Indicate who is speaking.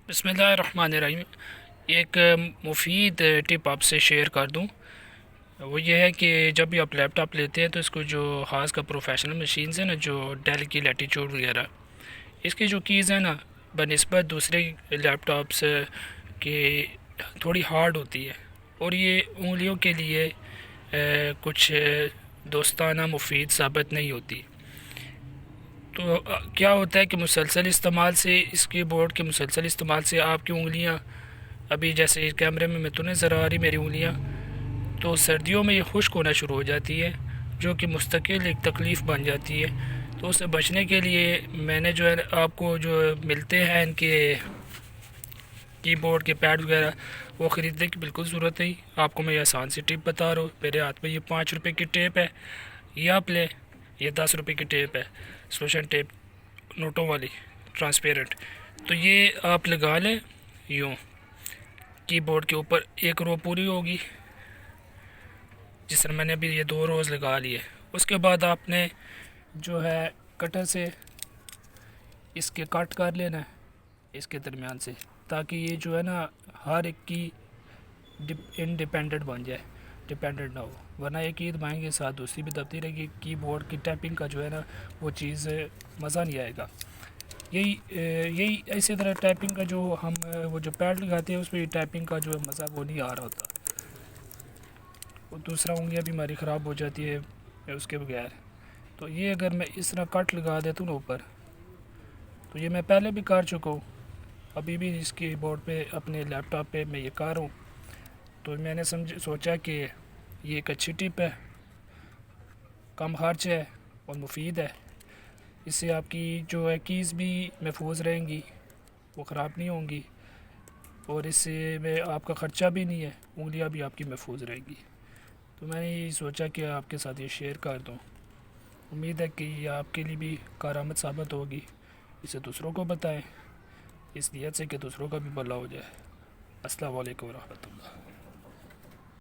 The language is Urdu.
Speaker 1: بسم اللہ الرحمن الرحیم۔ ایک مفید ٹپ آپ سے شیئر کر دوں، وہ یہ ہے کہ جب بھی آپ لیپ ٹاپ لیتے ہیں تو اس کو جو خاص کا پروفیشنل مشینز ہیں نا، جو ڈیل کی لیٹیچیوڈ وغیرہ، اس کی جو کیز ہیں نا بنسبت دوسرے لیپ ٹاپس کے تھوڑی ہارڈ ہوتی ہے، اور یہ انگلیوں کے لیے کچھ دوستانہ مفید ثابت نہیں ہوتی۔ تو کیا ہوتا ہے کہ مسلسل استعمال سے، اس کی بورڈ کے مسلسل استعمال سے آپ کی انگلیاں، ابھی جیسے کیمرے میں تو نظر آ رہی میری انگلیاں، تو سردیوں میں یہ خشک ہونا شروع ہو جاتی ہے، جو کہ مستقل ایک تکلیف بن جاتی ہے۔ تو اسے بچنے کے لیے میں نے جو ہے آپ کو جو ملتے ہیں ان کے کی بورڈ کے پیڈ وغیرہ، وہ خریدنے کی بالکل ضرورت نہیں۔ آپ کو میں یہ آسان سی ٹپ بتا رہا ہوں، میرے ہاتھ میں یہ 5 روپے کی ٹیپ ہے، یہ آپ لیں۔ یہ 10 روپے کی ٹیپ ہے، سوشن ٹیپ نوٹوں والی، ٹرانسپیرنٹ۔ تو یہ آپ لگا لیں یوں کی بورڈ کے اوپر، ایک رو پوری ہوگی، جس طرح میں نے ابھی یہ 2 روز لگا لیے۔ اس کے بعد آپ نے جو ہے کٹر سے اس کے کٹ کر لینا ہے، اس کے درمیان سے، تاکہ یہ جو ہے نا ہر ایک کی انڈیپینڈنٹ بن جائے، ڈیپینڈنٹ نہ ہو، ورنہ ایک ہی دبائیں گے ساتھ دوسری بھی دبتی رہے گی، کی بورڈ کی ٹائپنگ کا جو ہے نا وہ چیز مزہ نہیں آئے گا۔ یہی اسی طرح ٹائپنگ کا جو ہم وہ جو پیڈ لگاتے ہیں اس پہ ٹائپنگ کا جو مزہ وہ نہیں آ رہا ہوتا، اور دوسرا انگلیاں بھی ہماری خراب ہو جاتی ہے اس کے بغیر۔ تو یہ اگر میں اس طرح کٹ لگا دیتا ہوں نا اوپر، تو یہ میں پہلے بھی کر چکا ہوں، ابھی بھی اس کی بورڈ پہ اپنے لیپ ٹاپ پہ میں یہ کر رہا ہوں۔ تو میں نے سوچا کہ یہ ایک اچھی ٹپ ہے، کم خرچ ہے اور مفید ہے۔ اس سے آپ کی جو ہے کیز بھی محفوظ رہیں گی، وہ خراب نہیں ہوں گی، اور اس سے میں آپ کا خرچہ بھی نہیں ہے، انگلیاں بھی آپ کی محفوظ رہیں گی۔ تو میں نے یہ سوچا کہ آپ کے ساتھ یہ شیئر کر دوں، امید ہے کہ یہ آپ کے لیے بھی کارآمد ثابت ہوگی۔ اسے دوسروں کو بتائیں، اس نیت سے کہ دوسروں کا بھی بھلا ہو جائے۔ السلام علیکم ورحمۃ اللہ۔